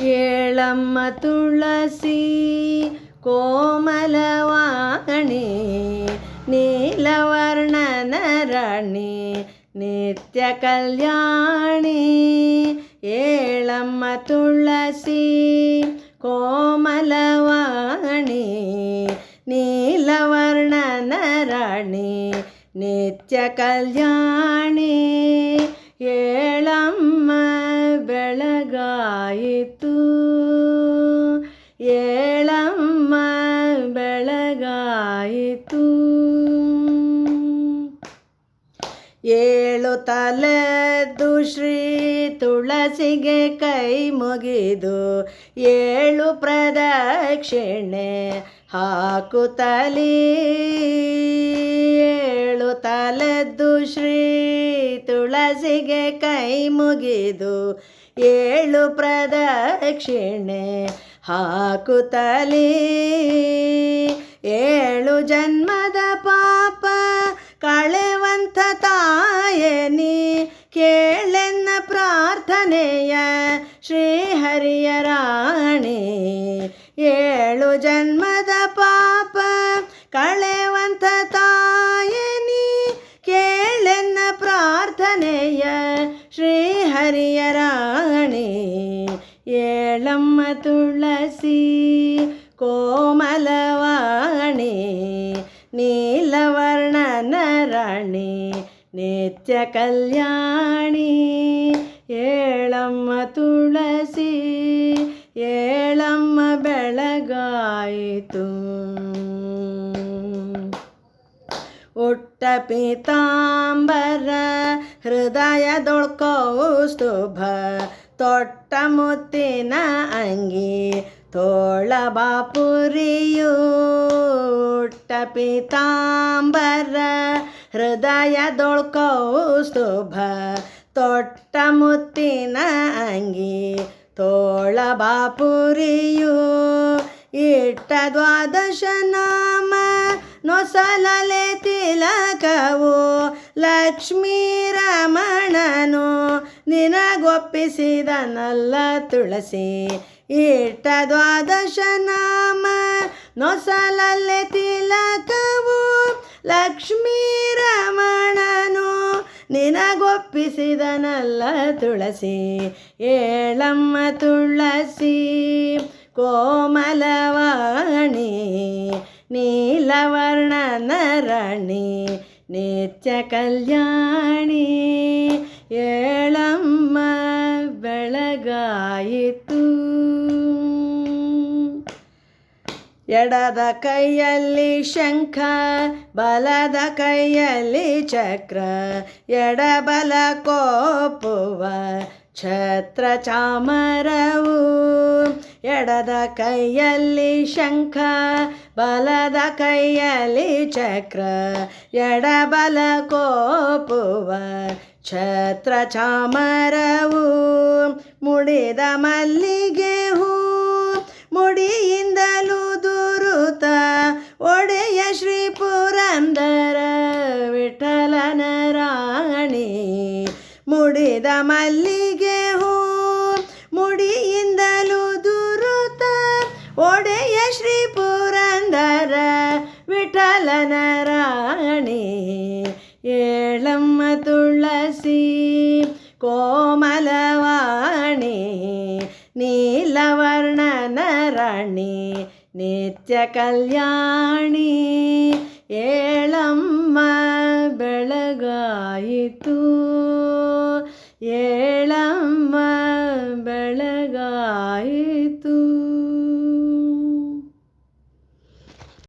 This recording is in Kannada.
ಏಳಮ್ಮ ತುಳಸಿ ಕೋಮಲವಾಣಿ ನೀಲವರ್ಣನ ರಾಣಿ ನಿತ್ಯ ಕಲ್ಯಾಣಿ. ಏಳಮ್ಮ ತುಳಸಿ ಕೋಮಲವಾಣಿ ನೀಲವರ್ಣನ ರಾಣಿ ನಿತ್ಯ ಕಲ್ಯಾಣಿ. ಏಳಮ್ಮ ಬೆಳಗಾಯಿತು ಏಳಮ್ಮ ಬೆಳಗಾಯಿತು. ಏಳು ತಲೆದು ಶ್ರೀ ತುಳಸಿಗೆ ಕೈ ಮುಗಿದು ಏಳು ಪ್ರದಕ್ಷಿಣೆ ಹಾಕುತ್ತಲೀ. ಏಳು ತಲೆದು ಶ್ರೀ ತುಳಸಿಗೆ ಕೈ ಮುಗಿದು ಏಳು ಪ್ರದಕ್ಷಿಣೆ ಹಾಕುತ್ತಲೀ. ಏಳು ಜನ್ಮದ ಪಾಪ ಕಳೆವಂಥ ತಾಯನಿ ಕೇಳೆನ್ನ ಪ್ರಾರ್ಥನೆಯ ಶ್ರೀಹರಿಯ ರಾಣಿ. ಏಳು ಜನ್ಮದ ಪಾಪ ಕಳೆವಂಥ ತಾಯನಿ ಕೇಳೆನ್ನ ಪ್ರಾರ್ಥನೆಯ ಶ್ರೀಹರಿಯ ರಾಣಿ. ಏಳಮ್ಮ ತುಳಸಿ ಕೋಮಲವಾಣಿ ನೀಲವರ್ಣನ ರಾಣಿ ನಿತ್ಯ ಕಲ್ಯಾಣಿ. ಏಳಮ್ಮ ತುಳಸಿ ಏಳಮ್ಮ ಬೆಳಗಾಯಿತು. ಉಟ್ಟ ಪೀತಾಂಬರ ಹೃದಯದೊಳ್ಕೌಸ್ತುಭ ತೊಟ್ಟ ಮುತ್ತಿನ ಅಂಗಿ ತೋಳ ಬಾಪುರಿಯು. ಉಟ್ಟ ಪೀತಾಂಬರ ಹೃದಯದೊಳ್ಕೌಸ್ತುಭ ತೊಟ್ಟ ಮುತ್ತಿನ ಅಂಗಿ ತೋಳ ಬಾಪುರಿಯು. ಇಟ್ಟ ದ್ವಾದಶ ನಾಮ ನೊಸಲಲೆ ತಿಲಕವು ಲಕ್ಷ್ಮೀ ರಮಣನು ನಿನಗೊಪ್ಪಿಸಿದನಲ್ಲ ತುಳಸಿ. ಇಟ್ಟ ದ್ವಾದಶ ನಾಮ ನೊಸಲಲೆ ತಿಲಕವು ಲಕ್ಷ್ಮೀ ರಮಣನು ನಿನಗೊಪ್ಪಿಸಿದನಲ್ಲ ತುಳಸಿ. ಏಳಮ್ಮ ತುಳಸಿ ಕೋಮಲವಾಣಿ ನೀಲವರ್ಣನ ರಾಣಿ ನಿತ್ಯ ಕಲ್ಯಾಣಿ. ಏಳಮ್ಮ ಬೆಳಗಾಯಿತು. ಎಡದ ಕೈಯಲ್ಲಿ ಶಂಖ ಬಲದ ಕೈಯಲ್ಲಿ ಚಕ್ರ ಎಡಬಲ ಕೋಪುವ ಛತ್ರ ಚಾಮರವು. ಎಡದ ಕೈಯಲ್ಲಿ ಶಂಖ ಬಲದ ಕೈಯಲ್ಲಿ ಚಕ್ರ ಎಡಬಲ ಕೋಪುವ ಛತ್ರ ಚಾಮರವು. ಮುಡಿದ ಮಲ್ಲಿಗೆ ಹೂ ಮುಡಿಯಿಂದಲೂ ದೂರುತ ಒಡೆಯ ಶ್ರೀ ಪುರಂದರ ವಿಠಲನ ರಾಣಿ. ಮುಡಿದ ಮಲ್ಲಿಗೆ ಹೂ ಮುಡಿಯಿಂದಲೂ ದೂರುತ ಒಡೆಯ ಶ್ರೀ ಪುರಂದರ ವಿಠಲನ ರಾಣಿ. ಏಳಮ್ಮ ತುಳಸಿ ಕೋಮಲವಾಣಿ ನೀಲವರ್ಣನ ರಾಣಿ ನಿತ್ಯ ಕಲ್ಯಾಣಿ. ಏಳಮ್ಮ ಬೆಳಗಾಯಿತು ಏಳಮ್ಮ ಬೆಳಗಾಯಿತು.